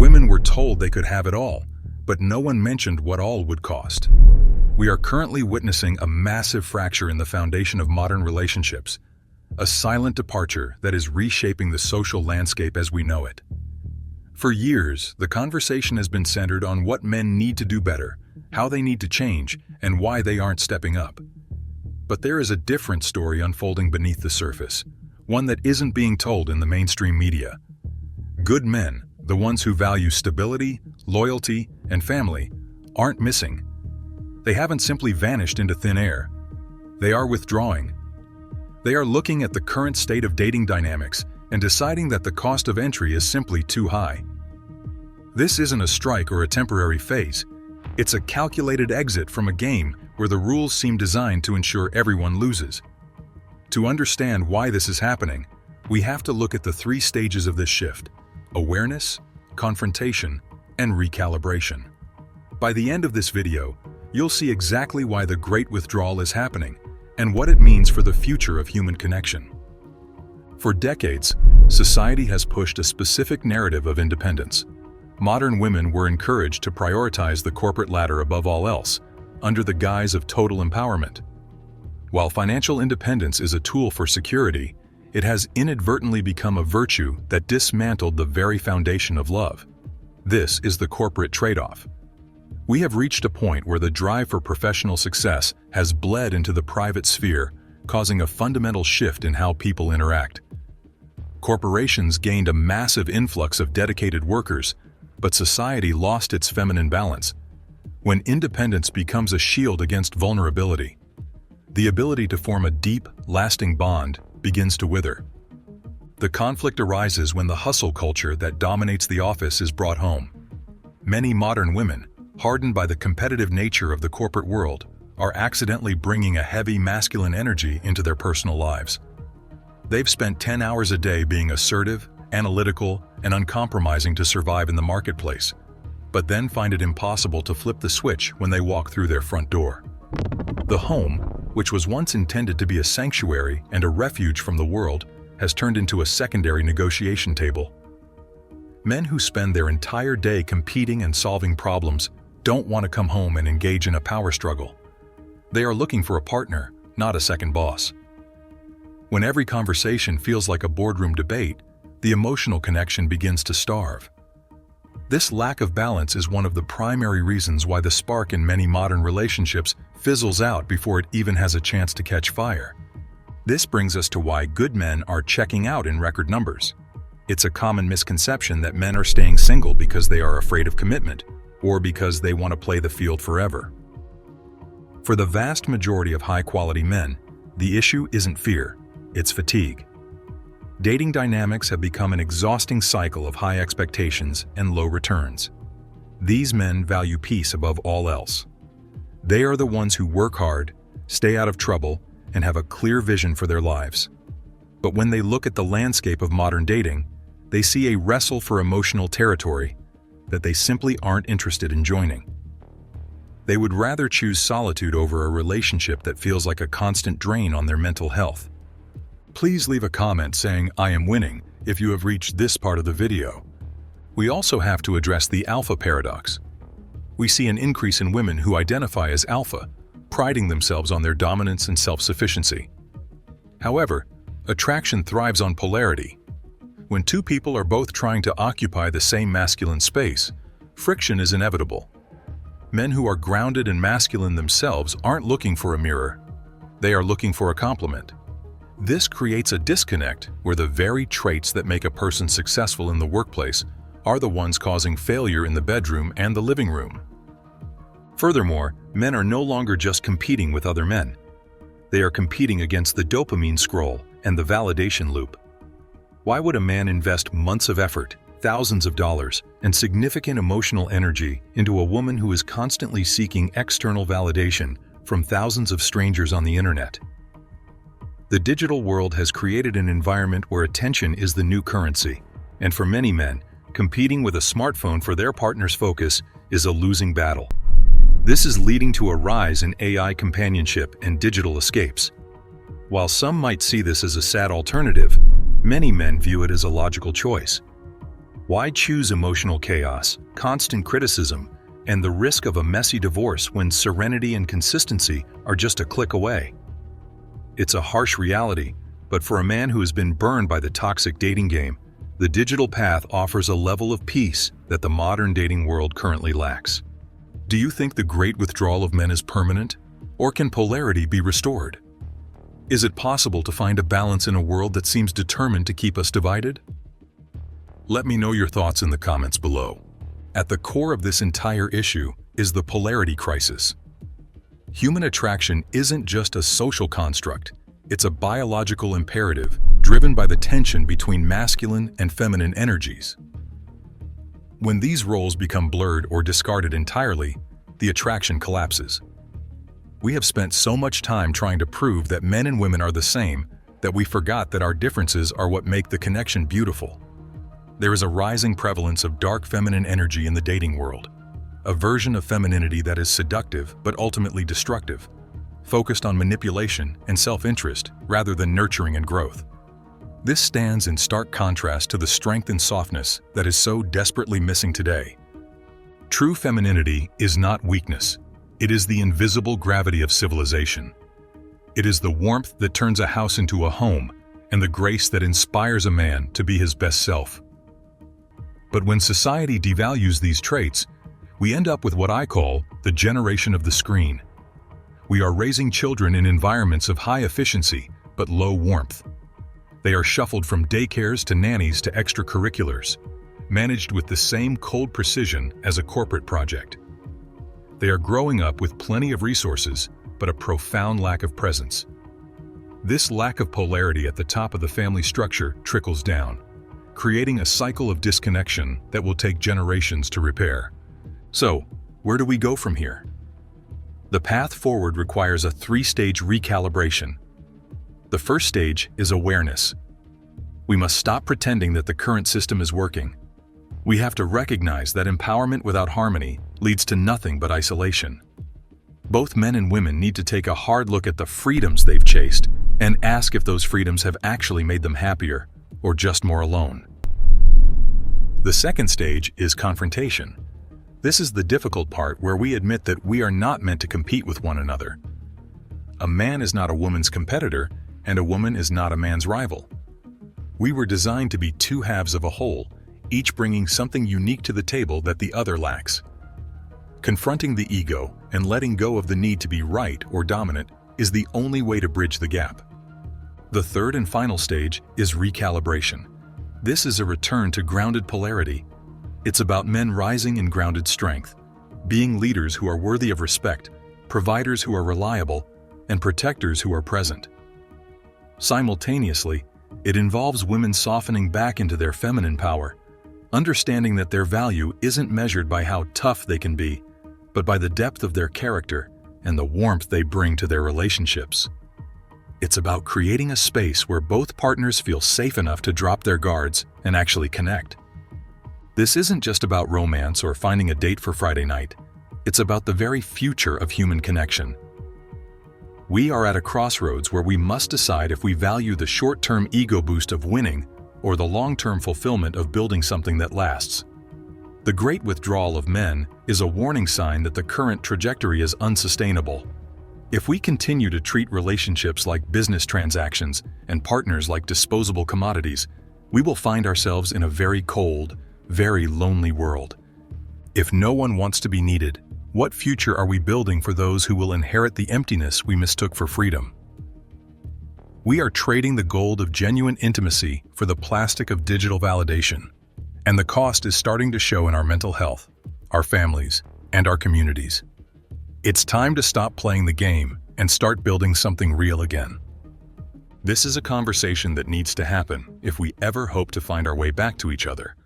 Women were told they could have it all, but no one mentioned what all would cost. We are currently witnessing a massive fracture in the foundation of modern relationships, a silent departure that is reshaping the social landscape as we know it. For years, the conversation has been centered on what men need to do better, how they need to change, and why they aren't stepping up. But there is a different story unfolding beneath the surface, one that isn't being told in the mainstream media. Good men, the ones who value stability, loyalty, and family, aren't missing. They haven't simply vanished into thin air. They are withdrawing. They are looking at the current state of dating dynamics and deciding that the cost of entry is simply too high. This isn't a strike or a temporary phase. It's a calculated exit from a game where the rules seem designed to ensure everyone loses. To understand why this is happening, we have to look at the three stages of this shift: awareness, confrontation, and recalibration. By the end of this video, you'll see exactly why the Great Withdrawal is happening and what it means for the future of human connection. For decades, society has pushed a specific narrative of independence. Modern women were encouraged to prioritize the corporate ladder above all else, under the guise of total empowerment. While financial independence is a tool for security, it has inadvertently become a virtue that dismantled the very foundation of love. This is the corporate trade-off. We have reached a point where the drive for professional success has bled into the private sphere, causing a fundamental shift in how people interact. Corporations gained a massive influx of dedicated workers, but society lost its feminine balance. When independence becomes a shield against vulnerability, the ability to form a deep, lasting bond begins to wither. The conflict arises when the hustle culture that dominates the office is brought home. Many modern women, hardened by the competitive nature of the corporate world, are accidentally bringing a heavy masculine energy into their personal lives. They've spent 10 hours a day being assertive, analytical, and uncompromising to survive in the marketplace, but then find it impossible to flip the switch when they walk through their front door. The home, which was once intended to be a sanctuary and a refuge from the world, has turned into a secondary negotiation table. Men who spend their entire day competing and solving problems don't want to come home and engage in a power struggle. They are looking for a partner, not a second boss. When every conversation feels like a boardroom debate, the emotional connection begins to starve. This lack of balance is one of the primary reasons why the spark in many modern relationships fizzles out before it even has a chance to catch fire. This brings us to why good men are checking out in record numbers. It's a common misconception that men are staying single because they are afraid of commitment, or because they want to play the field forever. For the vast majority of high-quality men, the issue isn't fear, it's fatigue. Dating dynamics have become an exhausting cycle of high expectations and low returns. These men value peace above all else. They are the ones who work hard, stay out of trouble, and have a clear vision for their lives. But when they look at the landscape of modern dating, they see a wrestle for emotional territory that they simply aren't interested in joining. They would rather choose solitude over a relationship that feels like a constant drain on their mental health. Please leave a comment saying "I am winning" if you have reached this part of the video. We also have to address the alpha paradox. We see an increase in women who identify as alpha, priding themselves on their dominance and self-sufficiency. However, attraction thrives on polarity. When two people are both trying to occupy the same masculine space, friction is inevitable. Men who are grounded and masculine themselves aren't looking for a mirror. They are looking for a complement. This creates a disconnect where the very traits that make a person successful in the workplace are the ones causing failure in the bedroom and the living room. Furthermore, men are no longer just competing with other men. They are competing against the dopamine scroll and the validation loop. Why would a man invest months of effort, thousands of dollars, and significant emotional energy into a woman who is constantly seeking external validation from thousands of strangers on the internet? The digital world has created an environment where attention is the new currency, and for many men, competing with a smartphone for their partner's focus is a losing battle. This is leading to a rise in AI companionship and digital escapes. While some might see this as a sad alternative, many men view it as a logical choice. Why choose emotional chaos, constant criticism, and the risk of a messy divorce when serenity and consistency are just a click away? It's a harsh reality, but for a man who has been burned by the toxic dating game, the digital path offers a level of peace that the modern dating world currently lacks. Do you think the great withdrawal of men is permanent, or can polarity be restored? Is it possible to find a balance in a world that seems determined to keep us divided? Let me know your thoughts in the comments below. At the core of this entire issue is the polarity crisis. Human attraction isn't just a social construct, it's a biological imperative driven by the tension between masculine and feminine energies. When these roles become blurred or discarded entirely, the attraction collapses. We have spent so much time trying to prove that men and women are the same that we forgot that our differences are what make the connection beautiful. There is a rising prevalence of dark feminine energy in the dating world, a version of femininity that is seductive but ultimately destructive, focused on manipulation and self-interest rather than nurturing and growth. This stands in stark contrast to the strength and softness that is so desperately missing today. True femininity is not weakness. It is the invisible gravity of civilization. It is the warmth that turns a house into a home and the grace that inspires a man to be his best self. But when society devalues these traits, we end up with what I call the generation of the screen. We are raising children in environments of high efficiency but low warmth. They are shuffled from daycares to nannies to extracurriculars, managed with the same cold precision as a corporate project. They are growing up with plenty of resources, but a profound lack of presence. This lack of polarity at the top of the family structure trickles down, creating a cycle of disconnection that will take generations to repair. So, where do we go from here? The path forward requires a three-stage recalibration. The first stage is awareness. We must stop pretending that the current system is working. We have to recognize that empowerment without harmony leads to nothing but isolation. Both men and women need to take a hard look at the freedoms they've chased and ask if those freedoms have actually made them happier or just more alone. The second stage is confrontation. This is the difficult part where we admit that we are not meant to compete with one another. A man is not a woman's competitor, and a woman is not a man's rival. We were designed to be two halves of a whole, each bringing something unique to the table that the other lacks. Confronting the ego and letting go of the need to be right or dominant is the only way to bridge the gap. The third and final stage is recalibration. This is a return to grounded polarity. It's about men rising in grounded strength, being leaders who are worthy of respect, providers who are reliable, and protectors who are present. Simultaneously, it involves women softening back into their feminine power, understanding that their value isn't measured by how tough they can be, but by the depth of their character and the warmth they bring to their relationships. It's about creating a space where both partners feel safe enough to drop their guards and actually connect. This isn't just about romance or finding a date for Friday night. It's about the very future of human connection. We are at a crossroads where we must decide if we value the short-term ego boost of winning or the long-term fulfillment of building something that lasts. The great withdrawal of men is a warning sign that the current trajectory is unsustainable. If we continue to treat relationships like business transactions and partners like disposable commodities, we will find ourselves in a very cold, very lonely world. If no one wants to be needed, what future are we building for those who will inherit the emptiness we mistook for freedom? We are trading the gold of genuine intimacy for the plastic of digital validation, and the cost is starting to show in our mental health, our families, and our communities. It's time to stop playing the game and start building something real again. This is a conversation that needs to happen if we ever hope to find our way back to each other.